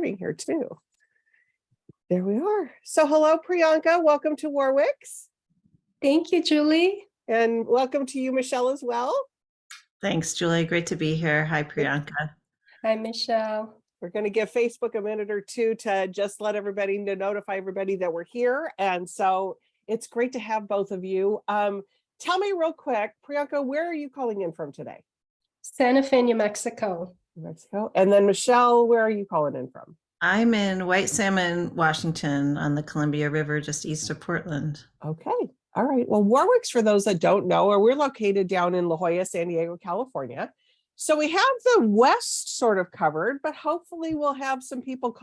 recording here too. There we are. So hello, Priyanka. Welcome to Warwick's. Thank you, Julie. And welcome to you, Michelle, as well. Thanks, Julie. Great to be here. Hi, Priyanka. Hi, Michelle. We're going to give Facebook a minute or two to just let everybody notify everybody that we're here. And so it's great to have both of you. Tell me real quick, Priyanka, where are you calling in from today? Santa Fe, New Mexico. New Mexico. And then Michelle, where are you calling in from? I'm in White Salmon, Washington on the Columbia River, just east of Portland. Okay. All right. Well, Warwick's, for those that don't know, we're located down in La Jolla, San Diego, California. So we have the West sort of covered, but hopefully we'll have some people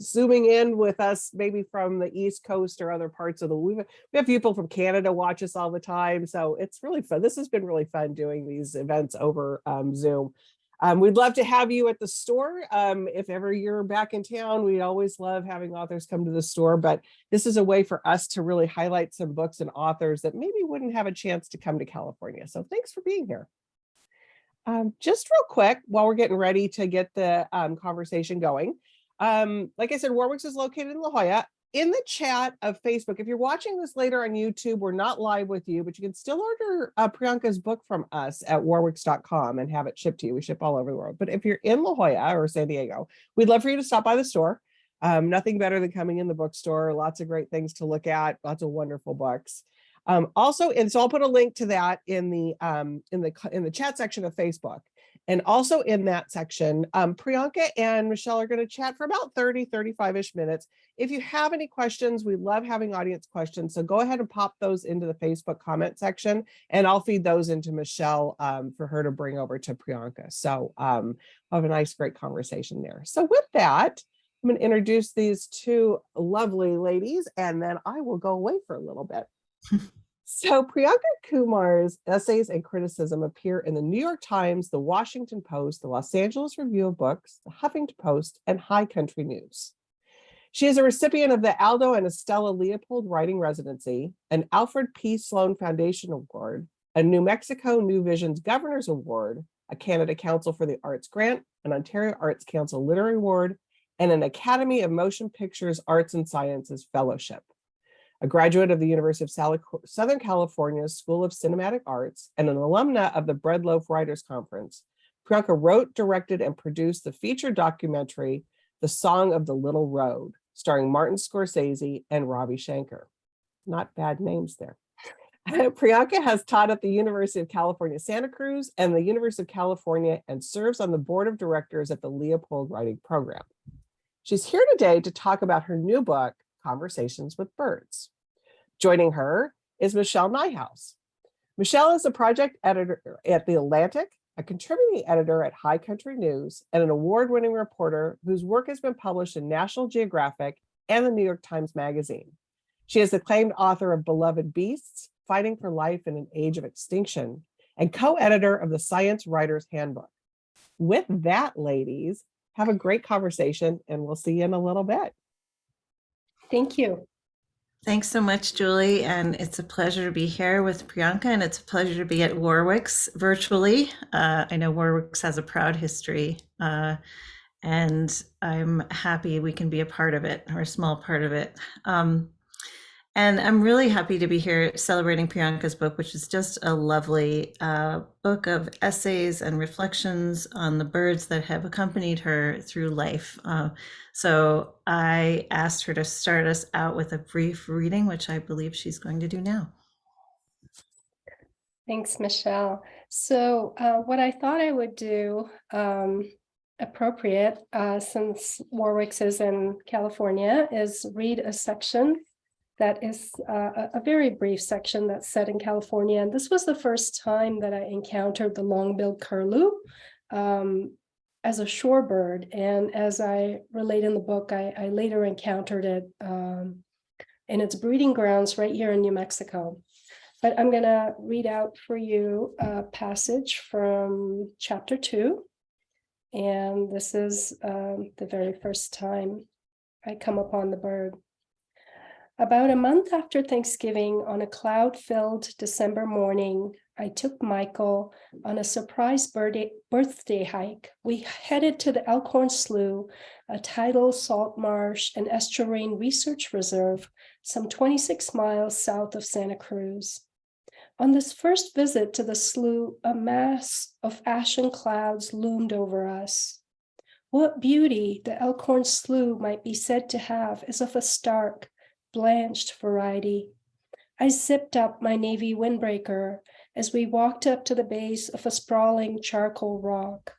zooming in with us, maybe from the East Coast or other parts of we have people from Canada watch us all the time. So it's really fun. This has been really fun doing these events over Zoom. We'd love to have you at the store. If ever you're back in town, we always love having authors come to the store, but this is a way for us to really highlight some books and authors that maybe wouldn't have a chance to come to California. So thanks for being here. Just real quick, while we're getting ready to get the conversation going, like I said, Warwick's is located in La Jolla. In the chat of Facebook, if you're watching this later on YouTube, we're not live with you, but you can still order Priyanka's book from us at warwicks.com and have it shipped to you. We ship all over the world. But if you're in La Jolla or San Diego, we'd love for you to stop by the store. Nothing better than coming in the bookstore. Lots of great things to look at. Lots of wonderful books. Also, and so I'll put a link to that in the chat section of Facebook. And also in that section, Priyanka and Michelle are going to chat for about 35-ish minutes. If you have any questions, we love having audience questions. So go ahead and pop those into the Facebook comment section, and I'll feed those into Michelle for her to bring over to Priyanka. So we'll have a nice, great conversation there. So with that, I'm going to introduce these two lovely ladies, and then I will go away for a little bit. So Priyanka Kumar's essays and criticism appear in the New York Times, the Washington Post, the Los Angeles Review of Books, the Huffington Post, and High Country News. She is a recipient of the Aldo and Estella Leopold Writing Residency, an Alfred P. Sloan Foundation Award, a New Mexico New Visions Governor's Award, a Canada Council for the Arts Grant, an Ontario Arts Council Literary Award, and an Academy of Motion Pictures Arts and Sciences Fellowship. A graduate of the University of Southern California's School of Cinematic Arts and an alumna of the Bread Loaf Writers Conference, Priyanka wrote, directed, and produced the feature documentary, The Song of the Little Road, starring Martin Scorsese and Ravi Shankar. Not bad names there. Priyanka has taught at the University of California, Santa Cruz and the University of California and serves on the board of directors at the Leopold Writing Program. She's here today to talk about her new book, Conversations with Birds. Joining her is Michelle Nijhuis. Michelle is a project editor at The Atlantic, a contributing editor at High Country News, and an award-winning reporter whose work has been published in National Geographic and the New York Times Magazine. She is the acclaimed author of Beloved Beasts, Fighting for Life in an Age of Extinction, and co-editor of the Science Writer's Handbook. With that, ladies, have a great conversation, and we'll see you in a little bit. Thank you. Thanks so much, Julie. And it's a pleasure to be here with Priyanka, and it's a pleasure to be at Warwick's virtually. I know Warwick's has a proud history, and I'm happy we can be a part of it, or a small part of it. And I'm really happy to be here celebrating Priyanka's book, which is just a lovely book of essays and reflections on the birds that have accompanied her through life. So I asked her to start us out with a brief reading, which I believe she's going to do now. Thanks, Michelle. So what I thought I would do, appropriate, since Warwick's is in California, is read a section that is a very brief section that's set in California. And this was the first time that I encountered the long-billed curlew as a shorebird. And as I relate in the book, I later encountered it in its breeding grounds right here in New Mexico. But I'm gonna read out for you a passage from chapter 2. And this is the very first time I come upon the bird. About a month after Thanksgiving, on a cloud-filled December morning, I took Michael on a surprise birthday hike. We headed to the Elkhorn Slough, a tidal salt marsh and estuarine research reserve, some 26 miles south of Santa Cruz. On this first visit to the slough, a mass of ashen clouds loomed over us. What beauty the Elkhorn Slough might be said to have is of a stark, blanched variety. I zipped up my navy windbreaker as we walked up to the base of a sprawling charcoal rock.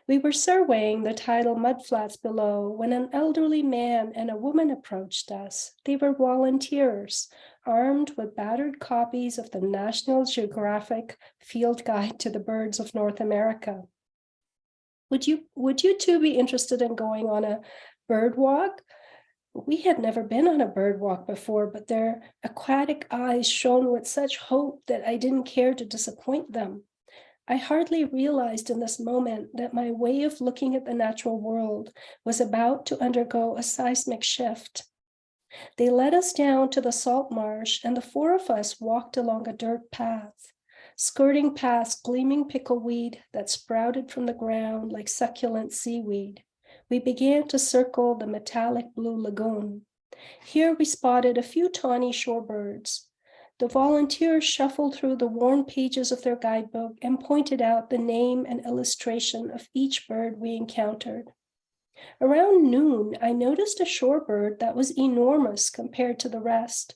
We were surveying the tidal mudflats below when an elderly man and a woman approached us. They were volunteers, armed with battered copies of the National Geographic Field Guide to the Birds of North America. Would you two be interested in going on a bird walk? We had never been on a bird walk before, but their aquatic eyes shone with such hope that I didn't care to disappoint them. I hardly realized in this moment that my way of looking at the natural world was about to undergo a seismic shift. They led us down to the salt marsh, and the four of us walked along a dirt path, skirting past gleaming pickleweed that sprouted from the ground like succulent seaweed. We began to circle the metallic blue lagoon. Here we spotted a few tawny shorebirds. The volunteers shuffled through the worn pages of their guidebook and pointed out the name and illustration of each bird we encountered. Around noon, I noticed a shorebird that was enormous compared to the rest.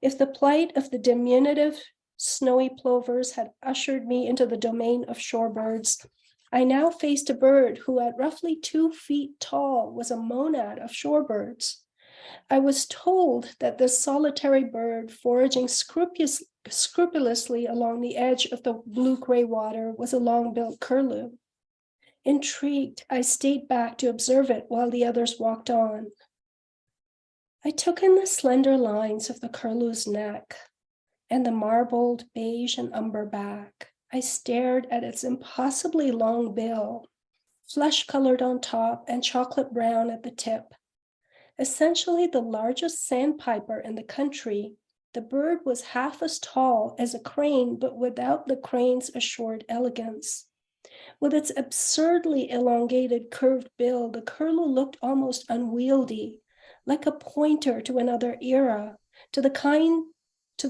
If the plight of the diminutive snowy plovers had ushered me into the domain of shorebirds, I now faced a bird who at roughly 2 feet tall was a monad of shorebirds. I was told that this solitary bird, foraging scrupulously along the edge of the blue-gray water, was a long-billed curlew. Intrigued, I stayed back to observe it while the others walked on. I took in the slender lines of the curlew's neck and the marbled beige and umber back. I stared at its impossibly long bill, flesh-colored on top and chocolate brown at the tip. Essentially the largest sandpiper in the country, the bird was half as tall as a crane, but without the crane's assured elegance. With its absurdly elongated curved bill, the curlew looked almost unwieldy, like a pointer to another era, to the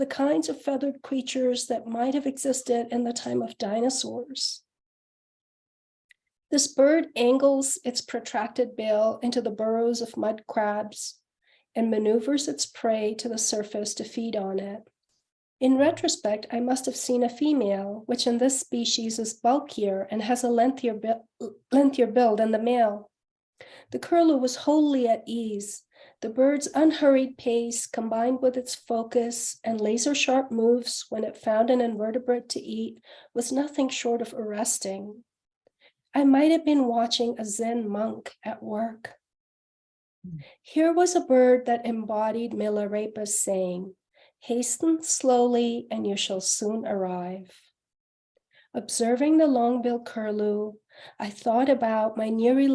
kinds of feathered creatures that might have existed in the time of dinosaurs. This bird angles its protracted bill into the burrows of mud crabs and maneuvers its prey to the surface to feed on it. In retrospect, I must have seen a female, which in this species is bulkier and has a lengthier bill than the male. The curlew was wholly at ease. The bird's unhurried pace, combined with its focus and laser-sharp moves when it found an invertebrate to eat, was nothing short of arresting. I might have been watching a Zen monk at work. Here was a bird that embodied Milarepa's saying, "Hasten slowly and you shall soon arrive." Observing the long-billed curlew, I thought about how my Neary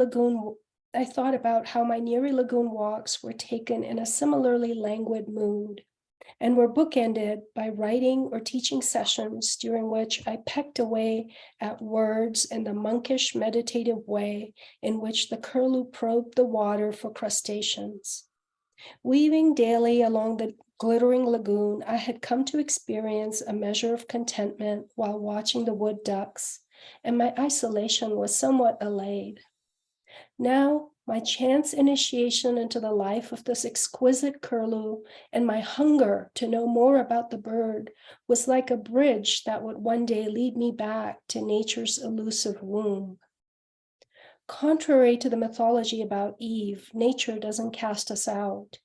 Lagoon walks were taken in a similarly languid mood and were bookended by writing or teaching sessions during which I pecked away at words in the monkish meditative way in which the curlew probed the water for crustaceans. Weaving daily along the glittering lagoon, I had come to experience a measure of contentment while watching the wood ducks, and my isolation was somewhat allayed. Now, my chance initiation into the life of this exquisite curlew and my hunger to know more about the bird was like a bridge that would one day lead me back to nature's elusive womb. Contrary to the mythology about Eve, nature doesn't cast us out.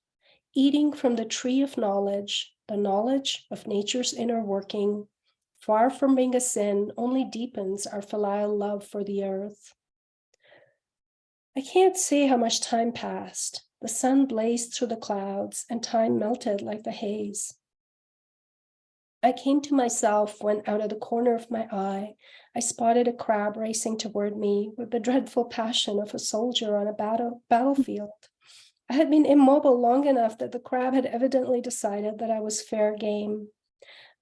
Eating from the tree of knowledge, the knowledge of nature's inner working, far from being a sin, only deepens our filial love for the earth. I can't say how much time passed. The sun blazed through the clouds and time melted like the haze. I came to myself when out of the corner of my eye, I spotted a crab racing toward me with the dreadful passion of a soldier on a battlefield. I had been immobile long enough that the crab had evidently decided that I was fair game.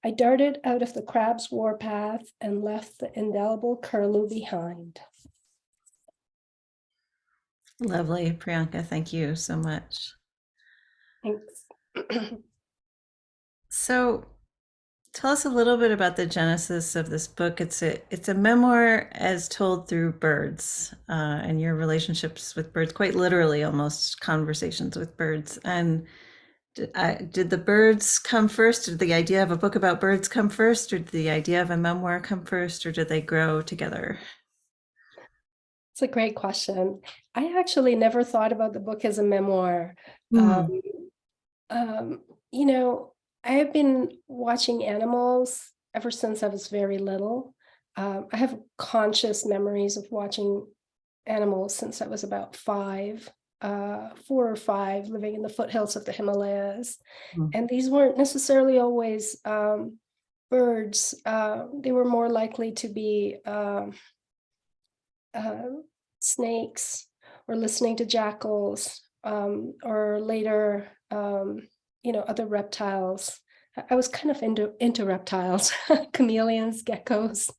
I darted out of the crab's warpath and left the indelible curlew behind. Lovely, Priyanka. Thank you so much. Thanks. So, tell us a little bit about the genesis of this book. It's a memoir as told through birds and your relationships with birds, quite literally, almost conversations with birds. And did the birds come first? Did the idea of a book about birds come first, or did the idea of a memoir come first, or did they grow together? It's a great question. I actually never thought about the book as a memoir. Hmm. You know, I have been watching animals ever since I was very little. I have conscious memories of watching animals since I was about 4 or 5, living in the foothills of the Himalayas. Hmm. And these weren't necessarily always birds. They were more likely to be snakes, or listening to jackals, or later, other reptiles. I was kind of into reptiles, chameleons, geckos,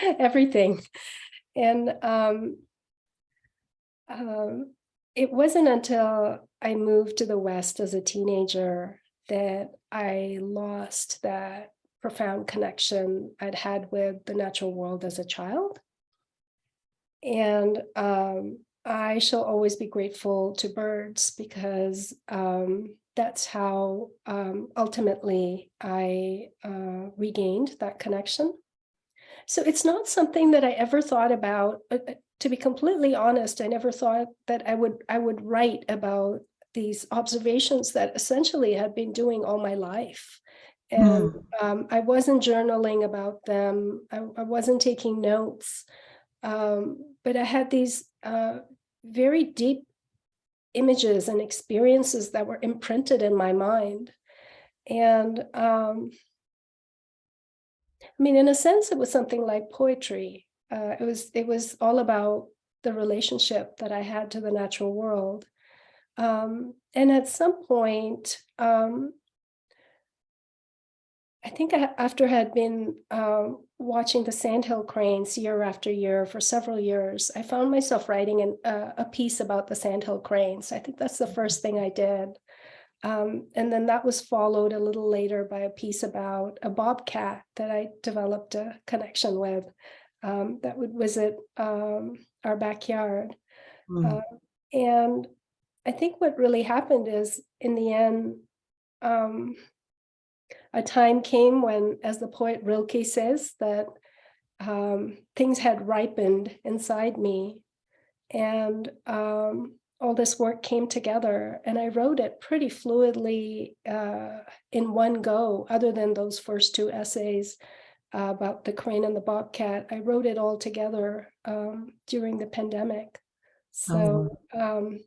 everything. And it wasn't until I moved to the West as a teenager that I lost that profound connection I'd had with the natural world as a child. And I shall always be grateful to birds, because that's how ultimately I regained that connection. So it's not something that I ever thought about. To be completely honest, I never thought that I would write about these observations that essentially had been doing all my life. And I wasn't journaling about them. I wasn't taking notes. But I had these very deep images and experiences that were imprinted in my mind. And I mean, in a sense, it was something like poetry. It was all about the relationship that I had to the natural world. And at some point, I think after I had been watching the sandhill cranes year after year for several years, I found myself writing a piece about the sandhill cranes. I think that's the first thing I did. And then that was followed a little later by a piece about a bobcat that I developed a connection with, that would visit our backyard. Mm. And I think what really happened is, in the end, a time came when, as the poet Rilke says, that things had ripened inside me, and all this work came together, and I wrote it pretty fluidly in one go. Other than those first 2 essays about the crane and the bobcat, I wrote it all together during the pandemic. Oh, So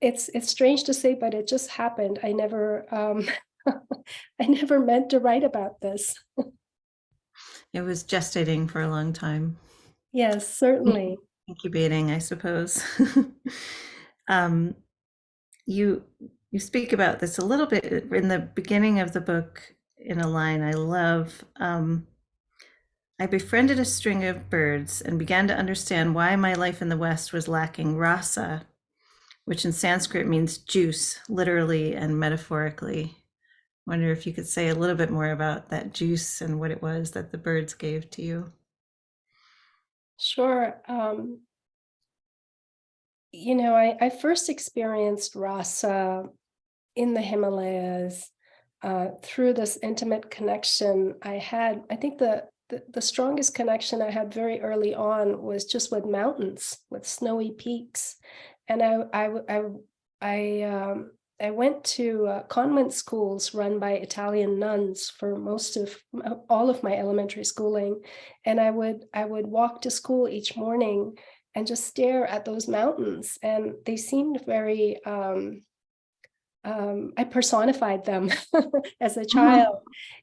it's strange to say, but it just happened. I never I never meant to write about this. it was gestating for a long time. Yes, certainly. Incubating, I suppose. um, you you speak about this a little bit in the beginning of the book in a line I love. I befriended a string of birds and began to understand why my life in the West was lacking rasa, which in Sanskrit means juice, literally and metaphorically. Wonder if you could say a little bit more about that juice and what it was that the birds gave to you. Sure. I first experienced rasa in the Himalayas through this intimate connection I had. I think the strongest connection I had very early on was just with mountains, with snowy peaks. And I went to convent schools run by Italian nuns for all of my elementary schooling, and I would walk to school each morning and just stare at those mountains, and they seemed very. I personified them as a child,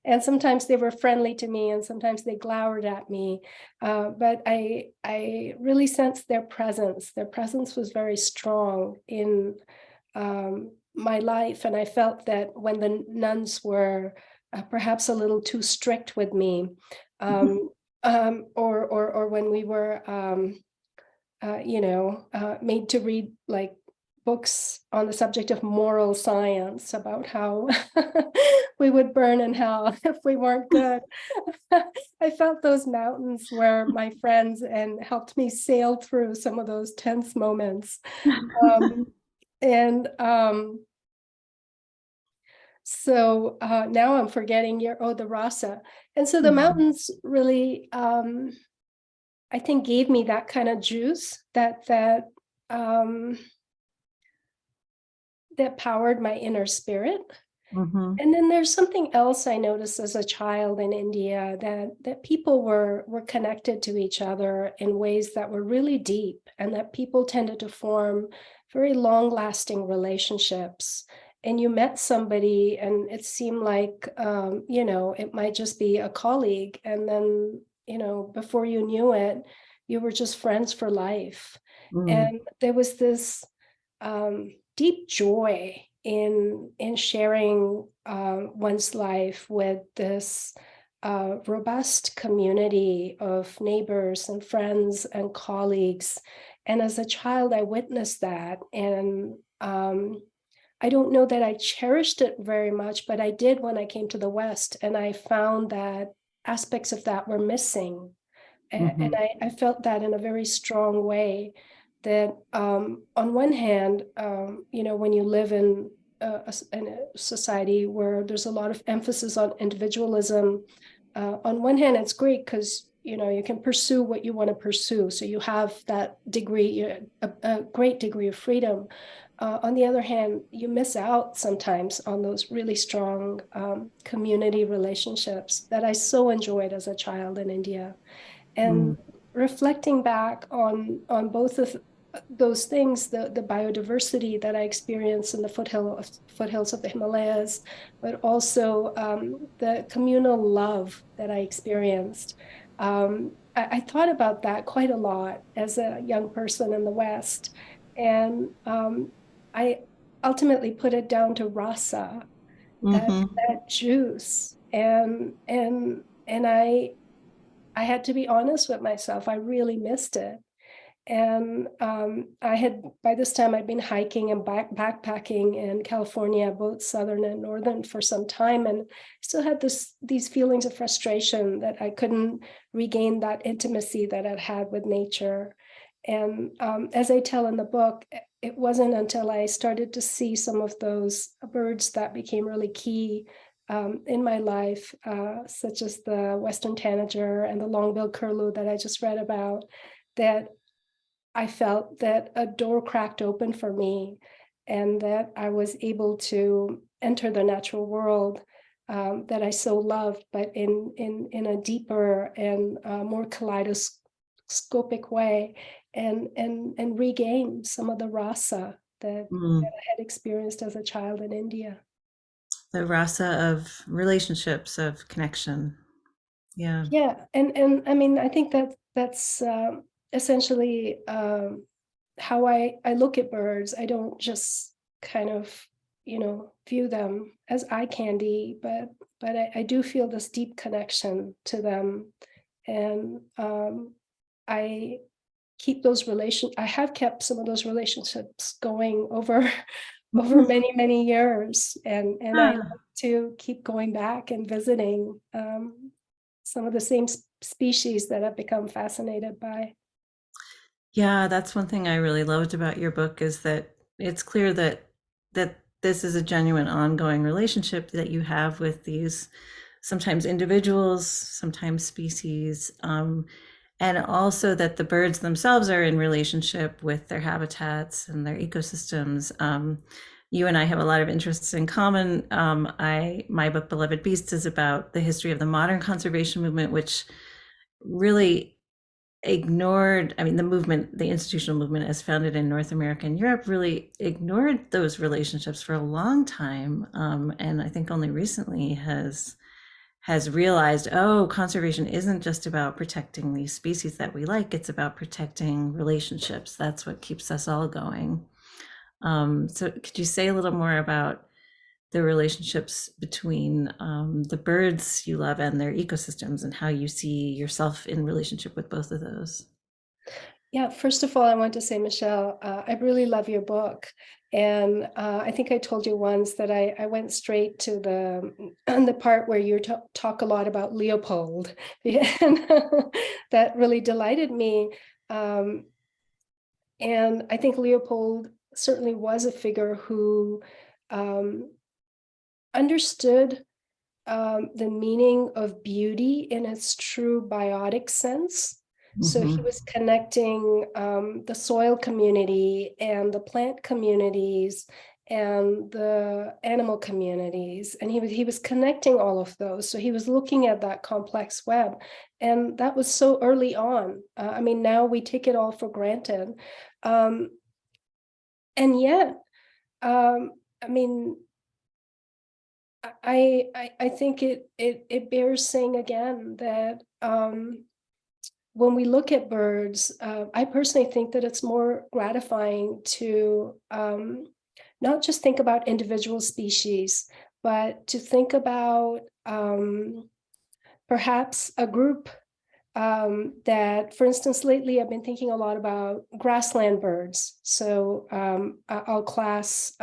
and sometimes they were friendly to me, and sometimes they glowered at me. But I really sensed their presence. Their presence was very strong in my life, and I felt that when the nuns were perhaps a little too strict with me. Or when we were, made to read like books on the subject of moral science about how we would burn in hell if we weren't good. I felt those mountains were my friends and helped me sail through some of those tense moments. And So now I'm forgetting the Rasa. And so the mountains really, I think, gave me that kind of juice that powered my inner spirit. And then there's something else I noticed as a child in India, that people were connected to each other in ways that were really deep, and that people tended to form very long-lasting relationships. And you met somebody and it seemed like, it might just be a colleague. And then, before you knew it, you were just friends for life. And there was this deep joy in sharing one's life with this robust community of neighbors and friends and colleagues. And as a child, I witnessed that. And I don't know that I cherished it very much, but I did when I came to the West, and I found that aspects of that were missing. And I felt that in a very strong way, that on one hand, when you live in a society where there's a lot of emphasis on individualism, on one hand, it's great because you can pursue what you want to pursue. So you have that degree, a great degree of freedom. On the other hand, you miss out sometimes on those really strong community relationships that I so enjoyed as a child in India. And reflecting back on both of those things, the biodiversity that I experienced in the foothills of the Himalayas, but also the communal love that I experienced. I thought about that quite a lot as a young person in the West. And I ultimately put it down to rasa, that juice. And I had to be honest with myself. I really missed it. And by this time, I'd been hiking and backpacking in California, both southern and northern, for some time, and still had these feelings of frustration that I couldn't regain that intimacy that I'd had with nature. And as I tell in the book, it wasn't until I started to see some of those birds that became really key in my life, such as the Western tanager and the long-billed curlew that I just read about, that I felt that a door cracked open for me, and that I was able to enter the natural world that I so loved, but in a deeper and more kaleidoscopic way, and regain some of the rasa that I had experienced as a child in India. The rasa of relationships, of connection. Yeah. Yeah, and I mean, I think that's essentially how I look at birds. I don't just kind of view them as eye candy, but I do feel this deep connection to them. And I I have kept some of those relationships going over many years, and I hope to keep going back and visiting some of the same species that I've become fascinated by. Yeah, that's one thing I really loved about your book, is that it's clear that this is a genuine ongoing relationship that you have with these, sometimes individuals, sometimes species, and also that the birds themselves are in relationship with their habitats and their ecosystems. You and I have a lot of interests in common. My book, Beloved Beasts, is about the history of the modern conservation movement, which really ignored, the institutional movement as founded in North America and Europe, really ignored those relationships for a long time. And I think only recently has realized, oh, conservation isn't just about protecting these species that we like, it's about protecting relationships. That's what keeps us all going. So could you say a little more about the relationships between the birds you love and their ecosystems, and how you see yourself in relationship with both of those. Yeah, first of all, I want to say, Michelle, I really love your book. And I think I told you once that I went straight to the part where you talk a lot about Leopold. And that really delighted me. And I think Leopold certainly was a figure who understood the meaning of beauty in its true biotic sense. So he was connecting the soil community and the plant communities and the animal communities, and he was connecting all of those. So he was looking at that complex web, and that was so early on. I mean, now we take it all for granted, and yet, I mean, I think it bears saying again that when we look at birds, I personally think that it's more gratifying to not just think about individual species, but to think about perhaps a group that, for instance, lately I've been thinking a lot about grassland birds. So I'll class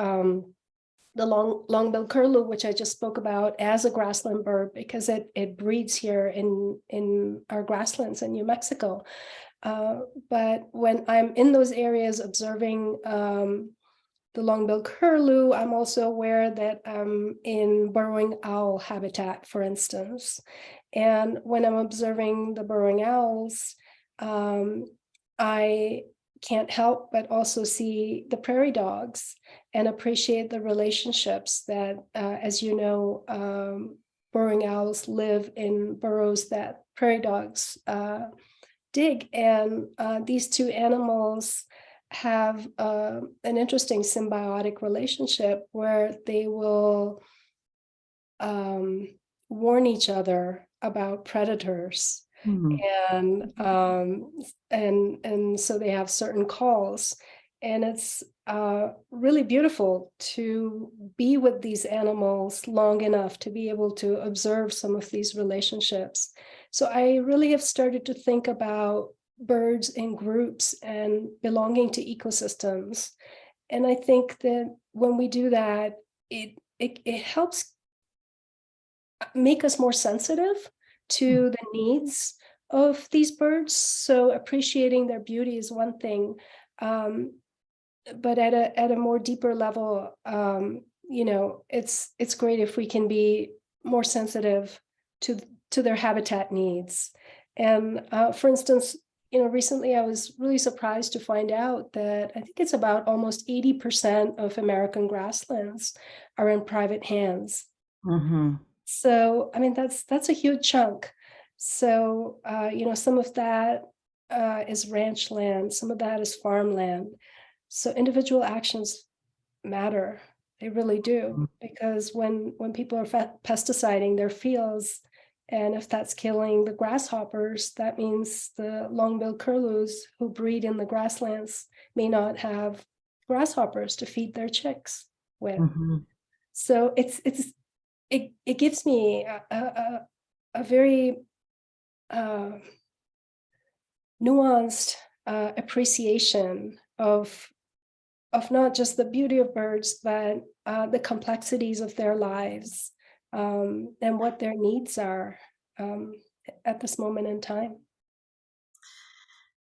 the long-billed curlew, which I just spoke about, as a grassland bird because it breeds here in our grasslands in New Mexico. But when I'm in those areas observing the long-billed curlew, I'm also aware that I'm in burrowing owl habitat, for instance. And when I'm observing the burrowing owls, I can't help but also see the prairie dogs and appreciate the relationships that, as you know, burrowing owls live in burrows that prairie dogs dig. And these two animals have an interesting symbiotic relationship where they will warn each other about predators. And so they have certain calls, and it's really beautiful to be with these animals long enough to be able to observe some of these relationships. So I really have started to think about birds in groups and belonging to ecosystems. And I think that when we do that, it helps make us more sensitive to the needs of these birds. So appreciating their beauty is one thing, but at a more deeper level, you know, it's great if we can be more sensitive to their habitat needs. And for instance, you know, recently I was really surprised to find out that I think it's about almost 80% of American grasslands are in private hands. So, I mean, that's a huge chunk. So, you know, some of that is ranch land, some of that is farmland. So individual actions matter. They really do, because when people are pesticiding their fields, and if that's killing the grasshoppers, that means the long-billed curlews who breed in the grasslands may not have grasshoppers to feed their chicks with. So it gives me a very nuanced appreciation of not just the beauty of birds, but the complexities of their lives, and what their needs are at this moment in time.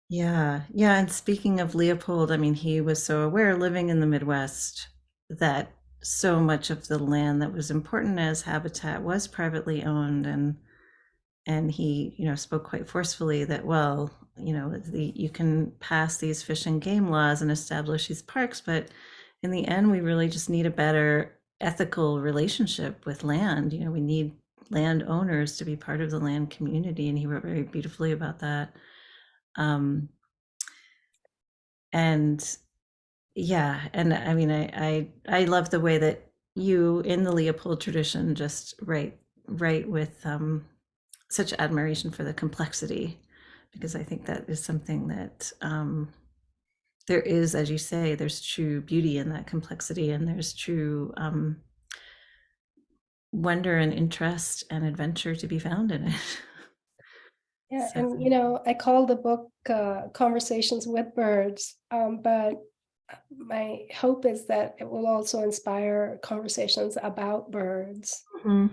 Yeah. And speaking of Leopold, I mean, he was so aware, living in the Midwest, that so much of the land that was important as habitat was privately owned, and he, you know, spoke quite forcefully that, well, you know, you can pass these fish and game laws and establish these parks, but in the end, we really just need a better ethical relationship with land. You know, we need landowners to be part of the land community, and he wrote very beautifully about that. And yeah, and I mean, I love the way that you, in the Leopold tradition, just write with such admiration for the complexity, because I think that is something that there is, as you say, there's true beauty in that complexity, and there's true wonder and interest and adventure to be found in it. Yeah, So, and you know, I call the book Conversations with Birds, but my hope is that it will also inspire conversations about birds. mhm.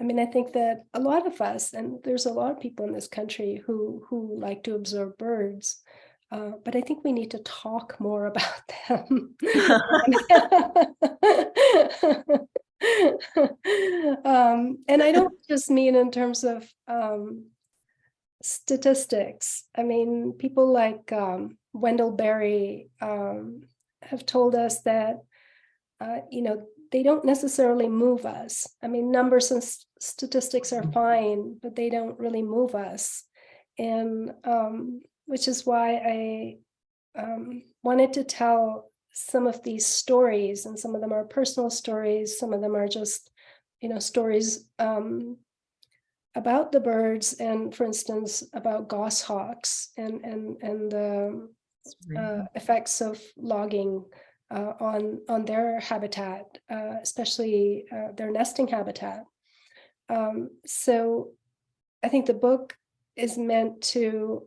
I mean, I think that a lot of us, and there's a lot of people in this country who like to observe birds, but I think we need to talk more about them. And I don't just mean in terms of statistics. I mean, people like Wendell Berry have told us that, you know, they don't necessarily move us. I mean, numbers and statistics are fine, but they don't really move us. And which is why I wanted to tell some of these stories, and some of them are personal stories, some of them are just, you know, stories about the birds, and for instance about goshawks and the effects of logging on their habitat, especially their nesting habitat. So I think the book is meant to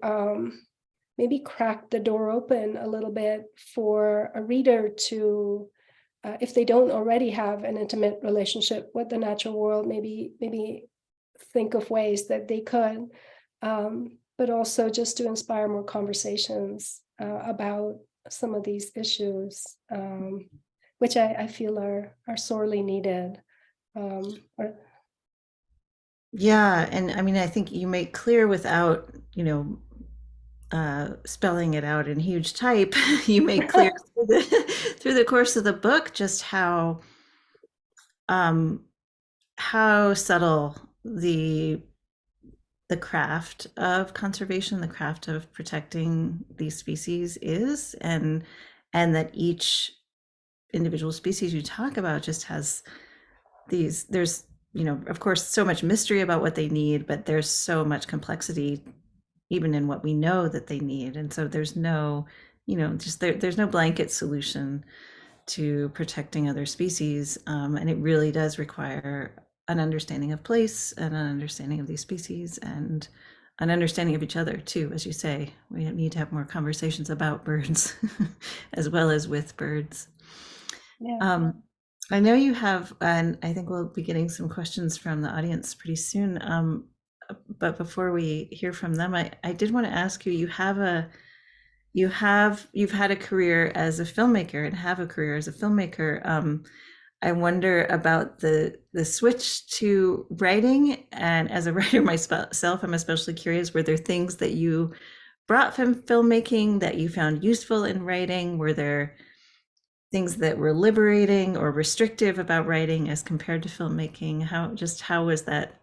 maybe crack the door open a little bit for a reader to, if they don't already have an intimate relationship with the natural world, maybe think of ways that they could, but also just to inspire more conversations about some of these issues, which I feel are sorely needed. Yeah, and I mean, I think you make clear without, spelling it out in huge type, you make clear through the course of the book just um, how subtle the craft of conservation, the craft of protecting these species is, and that each individual species you talk about just has there's of course so much mystery about what they need, but there's so much complexity even in what we know that they need. And so there's no just there's no blanket solution to protecting other species, and it really does require an understanding of place and an understanding of these species and an understanding of each other too. As you say, we need to have more conversations about birds as well as with birds. Yeah. I know you have, and I think we'll be getting some questions from the audience pretty soon. But before we hear from them, I did want to ask you, you've had a career as a filmmaker and have a career as a filmmaker. I wonder about the switch to writing, and as a writer myself, I'm especially curious, were there things that you brought from filmmaking that you found useful in writing? Were there things that were liberating or restrictive about writing as compared to filmmaking? How was that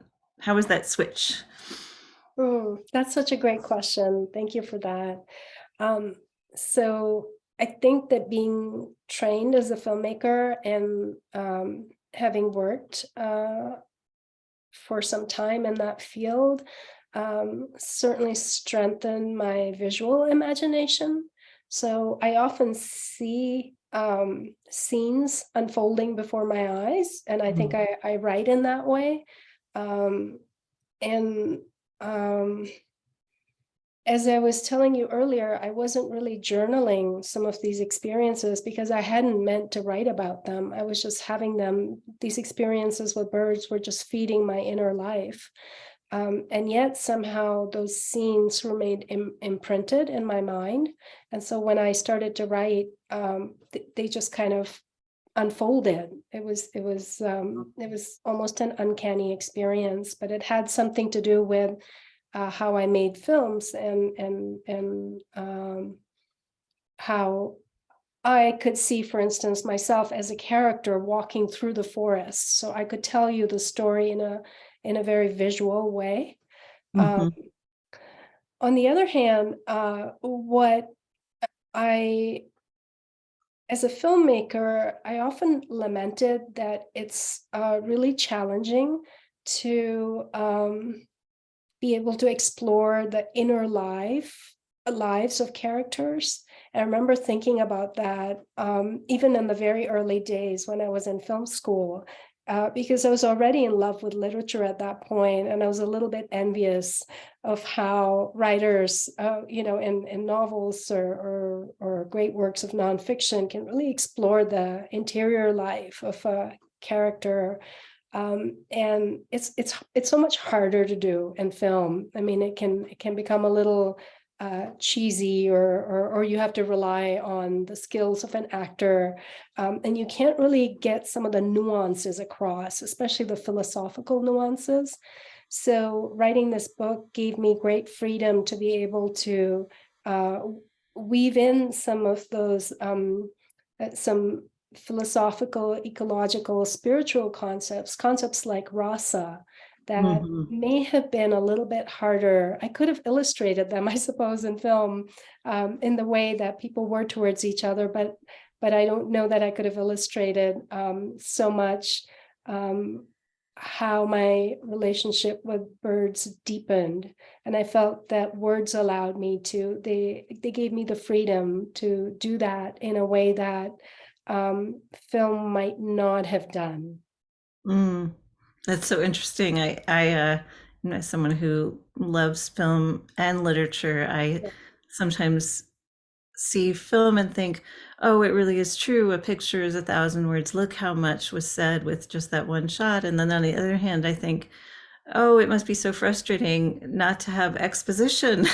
switch? That's such a great question. Thank you for that. So I think that being trained as a filmmaker and having worked for some time in that field certainly strengthened my visual imagination. So I often see scenes unfolding before my eyes, and I think I write in that way. And as I was telling you earlier, I wasn't really journaling some of these experiences because I hadn't meant to write about them. I was just having them. These experiences with birds were just feeding my inner life. And yet somehow those scenes remained imprinted in my mind. And so when I started to write, they just kind of unfolded. It was almost an uncanny experience, but it had something to do with how I made films and how I could see, for instance, myself as a character walking through the forest. So I could tell you the story in a very visual way. Mhm. On the other hand, what I, as a filmmaker, I often lamented that it's really challenging to be able to explore the inner lives of characters. And I remember thinking about that even in the very early days when I was in film school. because I was already in love with literature at that point, and I was a little bit envious of how writers, in novels or great works of nonfiction can really explore the interior life of a character. And it's so much harder to do in film. I mean, it can become a little cheesy, or you have to rely on the skills of an actor, and you can't really get some of the nuances across, especially the philosophical nuances. So writing this book gave me great freedom to be able to weave in some of those some philosophical, ecological, spiritual concepts like rasa, that may have been a little bit harder. I could have illustrated them, I suppose, in film, in the way that people were towards each other, but I don't know that I could have illustrated so much how my relationship with birds deepened. And I felt that words allowed me to, they gave me the freedom to do that in a way that film might not have done. That's so interesting. As someone who loves film and literature, I sometimes see film and think, oh, it really is true. A picture is 1,000 words. Look how much was said with just that one shot. And then on the other hand, I think, oh, it must be so frustrating not to have exposition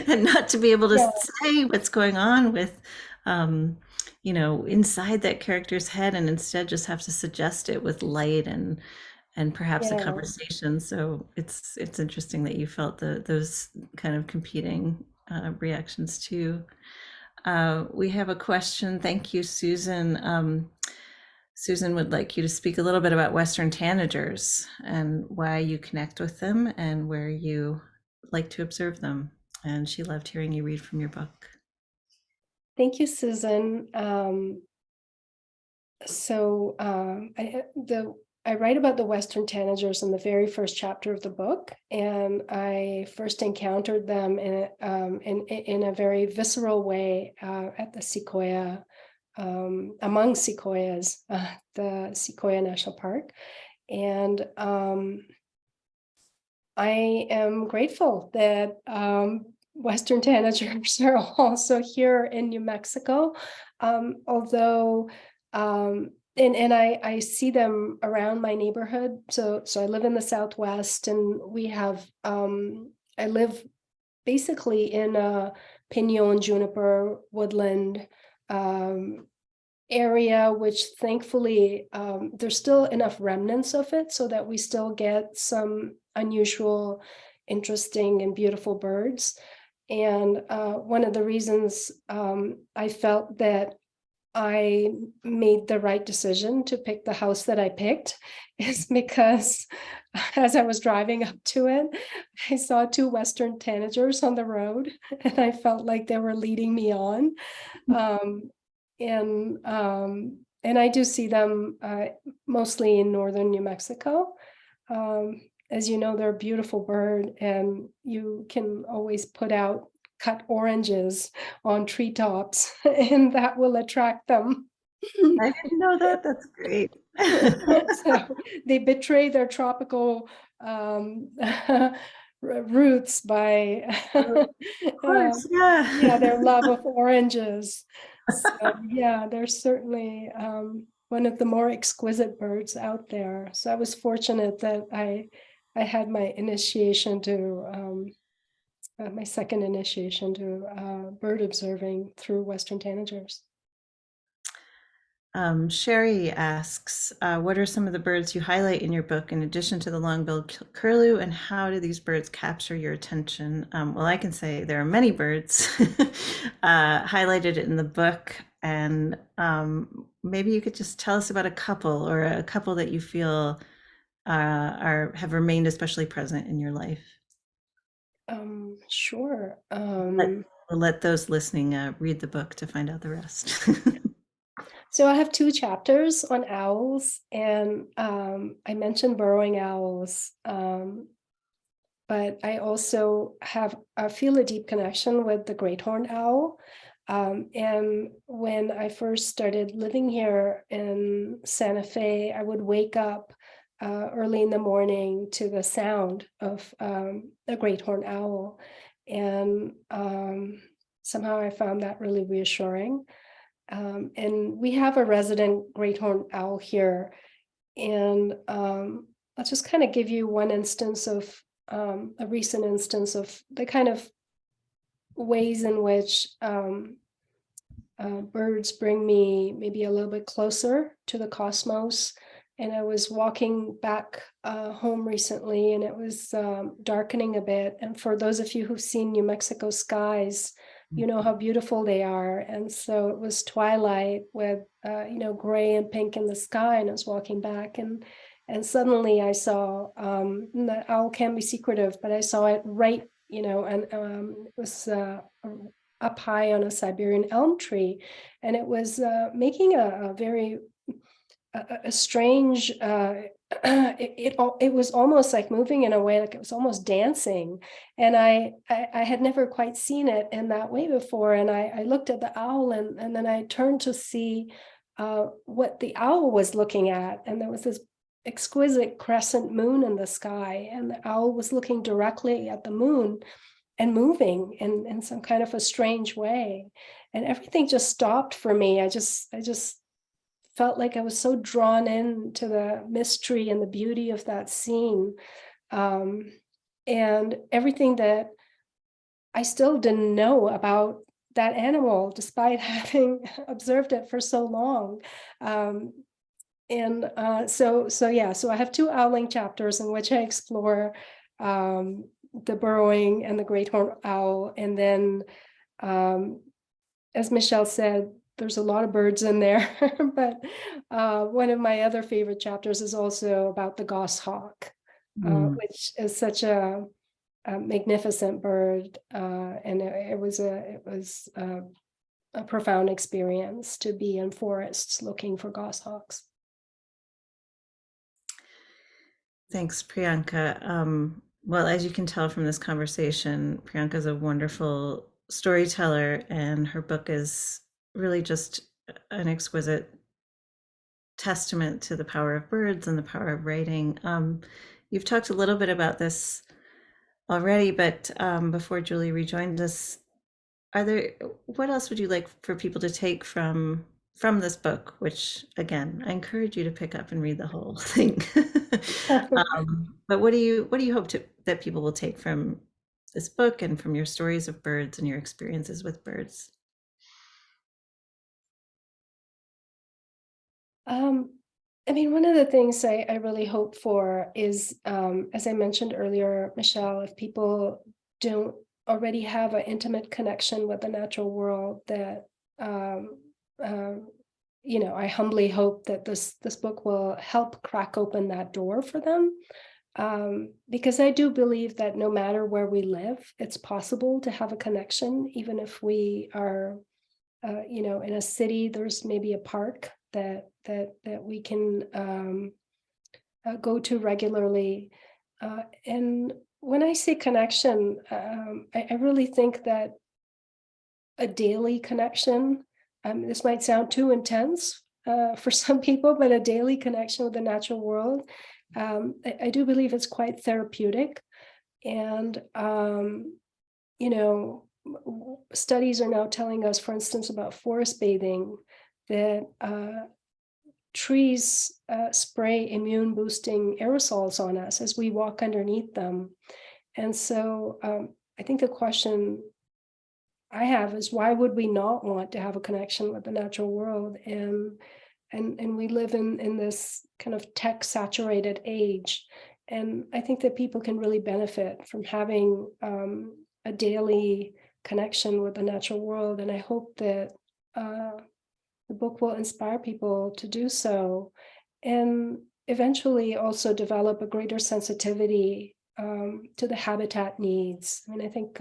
and not to be able to say what's going on with, inside that character's head, and instead just have to suggest it with light and perhaps a conversation. So it's interesting that you felt those kind of competing reactions too. We have a question. Thank you, Susan. Susan would like you to speak a little bit about Western tanagers and why you connect with them and where you like to observe them. And she loved hearing you read from your book. Thank you, Susan. I write about the Western tanagers in the very first chapter of the book, and I first encountered them in a very visceral way at the Sequoia, among sequoias, the Sequoia National Park. And I am grateful that Western tanagers are also here in New Mexico, although and I see them around my neighborhood. So I live in the Southwest, and we have I live basically in a pinon juniper woodland area, which thankfully there's still enough remnants of it so that we still get some unusual, interesting, and beautiful birds. And one of the reasons I felt that I made the right decision to pick the house that I picked is because as I was driving up to it, I saw 2 Western tanagers on the road, and I felt like they were leading me on. And I do see them mostly in northern New Mexico. As you know, they're a beautiful bird, and you can always put out cut oranges on treetops, and that will attract them. I didn't know that. That's great. So they betray their tropical roots by Of course, yeah. their love of oranges. So yeah, they're certainly one of the more exquisite birds out there. So I was fortunate that I had my initiation to my second initiation to bird observing through Western tanagers. Sherry asks, what are some of the birds you highlight in your book in addition to the long-billed curlew, and how do these birds capture your attention? Well, I can say there are many birds highlighted in the book, and maybe you could just tell us about a couple that you feel have remained especially present in your life. Sure. We'll let those listening read the book to find out the rest. So I have 2 chapters on owls, and I mentioned burrowing owls, but I also feel a deep connection with the great horned owl. And when I first started living here in Santa Fe, I would wake up early in the morning to the sound of a great horned owl. And somehow I found that really reassuring. And we have a resident great horned owl here. And I'll just kind of give you one instance of a recent instance of the kind of ways in which birds bring me maybe a little bit closer to the cosmos. And I was walking back home recently, and it was darkening a bit. And for those of you who've seen New Mexico skies, you know how beautiful they are. And so it was twilight with gray and pink in the sky, and I was walking back, and suddenly I saw the owl can be secretive, but I saw it right, and it was up high on a Siberian elm tree, and it was making a very strange. It was almost like moving in a way, like it was almost dancing, and I had never quite seen it in that way before. And I looked at the owl, and then I turned to see what the owl was looking at, and there was this exquisite crescent moon in the sky, and the owl was looking directly at the moon and moving in some kind of a strange way, and everything just stopped for me. I just felt like I was so drawn into the mystery and the beauty of that scene, and everything that I still didn't know about that animal, despite having observed it for so long. So I have 2 owling chapters in which I explore the burrowing and the great horned owl. And then, as Michelle said, there's a lot of birds in there, but one of my other favorite chapters is also about the goshawk, which is such a magnificent bird, and it was a profound experience to be in forests looking for goshawks. Thanks, Priyanka. Well, as you can tell from this conversation, Priyanka is a wonderful storyteller, and her book is really just an exquisite testament to the power of birds and the power of writing. You've talked a little bit about this already, but before Julie rejoined us, what else would you like for people to take from this book, which again, I encourage you to pick up and read the whole thing. But what do you hope that people will take from this book and from your stories of birds and your experiences with birds? One of the things I really hope for is, as I mentioned earlier, Michelle, if people don't already have an intimate connection with the natural world, that I humbly hope that this book will help crack open that door for them, because I do believe that no matter where we live, it's possible to have a connection, even if we are, in a city. There's maybe a park that we can go to regularly, and when I say connection, I really think that a daily connection. This might sound too intense for some people, but a daily connection with the natural world, I do believe it's quite therapeutic. And, studies are now telling us, for instance, about forest bathing, that trees spray immune boosting aerosols on us as we walk underneath them. And so I think the question I have is, why would we not want to have a connection with the natural world? And we live in this kind of tech saturated age, and I think that people can really benefit from having a daily connection with the natural world. And I hope that the book will inspire people to do so, and eventually also develop a greater sensitivity to the habitat needs. I think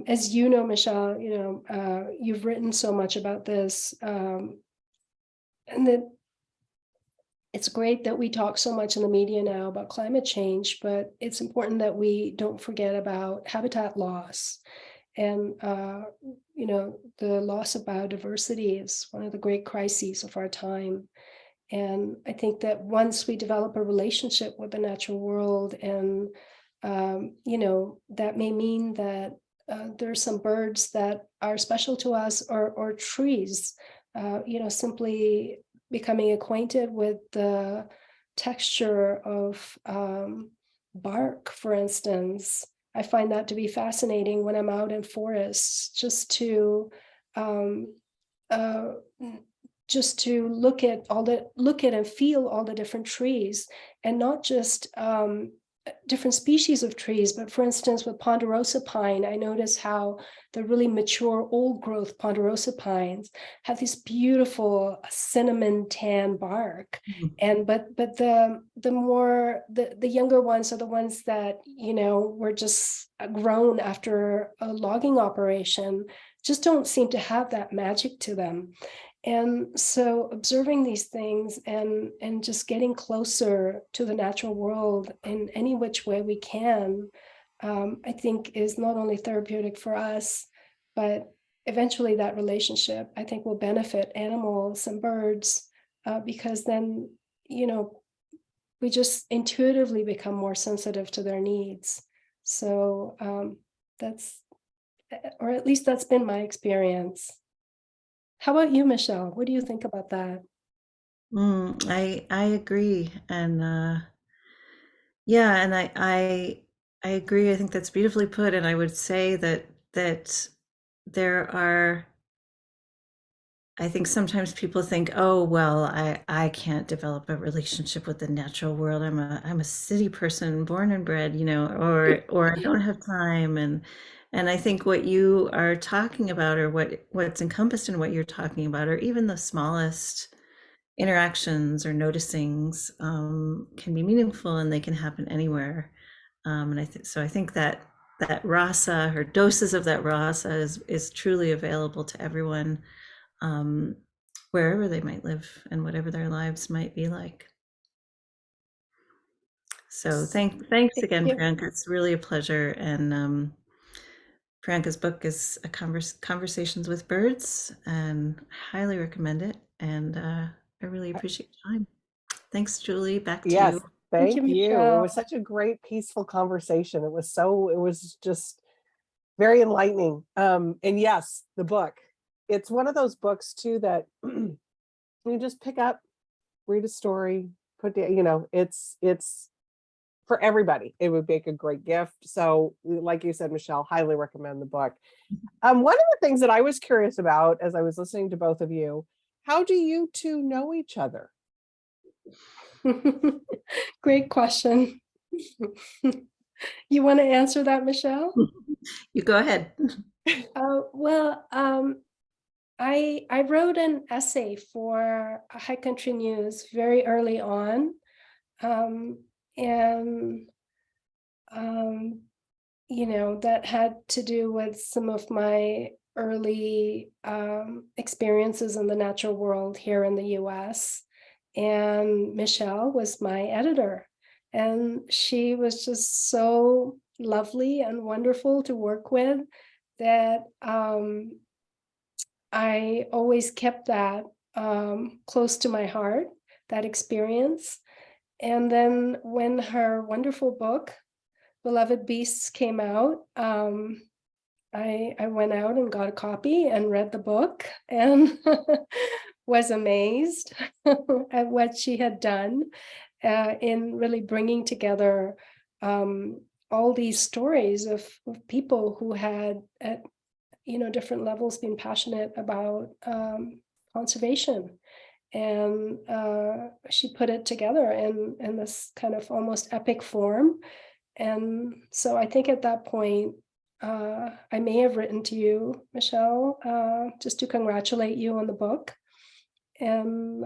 as you know, Michelle, you've written so much about this, and that it's great that we talk so much in the media now about climate change, but it's important that we don't forget about habitat loss. And, the loss of biodiversity is one of the great crises of our time. And I think that once we develop a relationship with the natural world, and, that may mean that there's some birds that are special to us, or trees, simply becoming acquainted with the texture of bark, for instance. I find that to be fascinating when I'm out in forests, um, uh, just to look at and feel all the different trees, and not just different species of trees, but for instance, with ponderosa pine, I notice how the really mature old growth ponderosa pines have this beautiful cinnamon tan bark. And but the younger ones are the ones that were just grown after a logging operation, just don't seem to have that magic to them. And so observing these things, and just getting closer to the natural world in any which way we can, I think is not only therapeutic for us, but eventually that relationship, I think, will benefit animals and birds, because then, we just intuitively become more sensitive to their needs. So that's, or at least that's been my experience. How about you, Michelle? What do you think about that? I agree, and yeah, and I agree. I think that's beautifully put, and I would say that there are. I think sometimes people think, oh well, I can't develop a relationship with the natural world. I'm a city person, born and bred, or I don't have time, and I think what you are talking about, or what's encompassed in what you're talking about, or even the smallest interactions or noticings, can be meaningful, and they can happen anywhere. And I think that rasa, or doses of that rasa, is truly available to everyone, um, wherever they might live and whatever their lives might be like. So thanks Thank again, you. Priyanka. It's really a pleasure. And Priyanka's book is Conversations with Birds, and highly recommend it. And I really appreciate your time. Thanks, Julie. Back to Yes, you. Thank you, thank you. It Michelle. was such a great, peaceful conversation. It was just very enlightening. And yes, the book. It's one of those books too that you just pick up, read a story, put down, it's for everybody. It would make a great gift. So, like you said, Michelle, highly recommend the book. One of the things that I was curious about as I was listening to both of you, how do you two know each other? Great question. You want to answer that, Michelle? You go ahead. Well, I wrote an essay for High Country News very early on, and that had to do with some of my early experiences in the natural world here in the US. And Michelle was my editor, and she was just so lovely and wonderful to work with, that I always kept that close to my heart, that experience. And then when her wonderful book, Beloved Beasts, came out, I went out and got a copy and read the book, and was amazed at what she had done in really bringing together all these stories of people who had, at different levels, been passionate about conservation. And she put it together in this kind of almost epic form. And so I think at that point, I may have written to you, Michelle, just to congratulate you on the book. And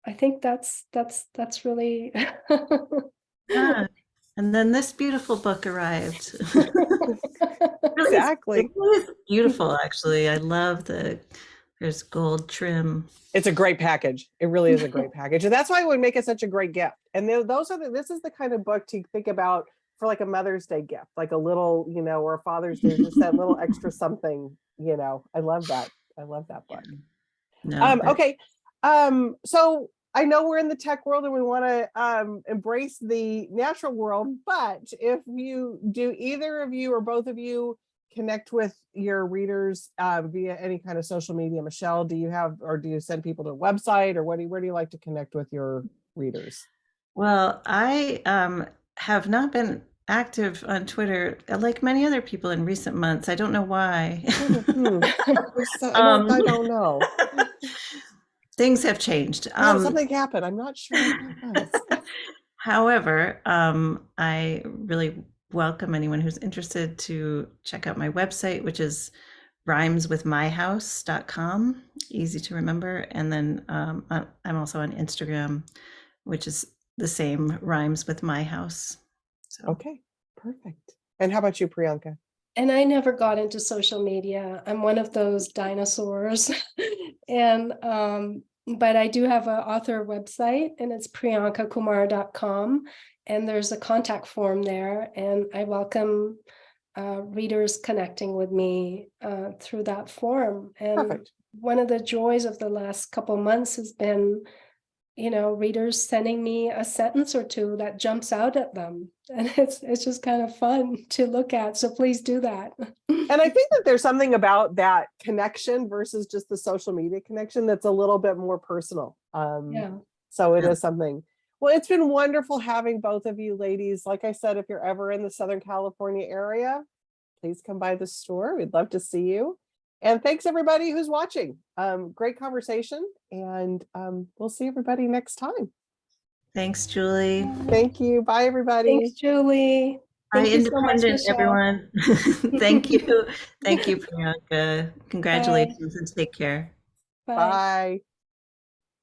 I think that's really Yeah. And then this beautiful book arrived. Really, Exactly. it really is beautiful, actually. I love there's gold trim. It's a great package. It really is a great package. And that's why it would make it such a great gift. And this is the kind of book to think about for like a Mother's Day gift, like a little, or a Father's Day, just that little extra something, I love that. I love that book. No, but Okay. So I know we're in the tech world and we want to embrace the natural world, but if you do, either of you or both of you connect with your readers via any kind of social media, Michelle, do you send people to a website, or where do you like to connect with your readers? well, I have not been active on Twitter like many other people in recent months. I don't know why. I don't know. Things have changed. Something happened. I'm not sure what it was. However, I really welcome anyone who's interested to check out my website, which is rhymeswithmyhouse.com, easy to remember. And then I'm also on Instagram, which is the same, Rhymes with My House. So. Okay, perfect. And how about you, Priyanka? And I never got into social media. I'm one of those dinosaurs. And but I do have an author website, and it's priyankakumar.com. And there's a contact form there. And I welcome readers connecting with me through that form. And Perfect. one of the joys of the last couple months has been, readers sending me a sentence or two that jumps out at them. And it's just kind of fun to look at. So please do that. And I think that there's something about that connection versus just the social media connection that's a little bit more personal. Yeah. So it is something. Well, it's been wonderful having both of you ladies. Like I said, if you're ever in the Southern California area, please come by the store. We'd love to see you. And thanks everybody who's watching. Great conversation, and we'll see everybody next time. Thanks, Julie. Thank you. Bye, everybody. Thanks, Julie. Bye, Thank you so much, Independent, Michelle. everyone. Thank you. Thank you, Priyanka. Congratulations and take care. Bye. Bye.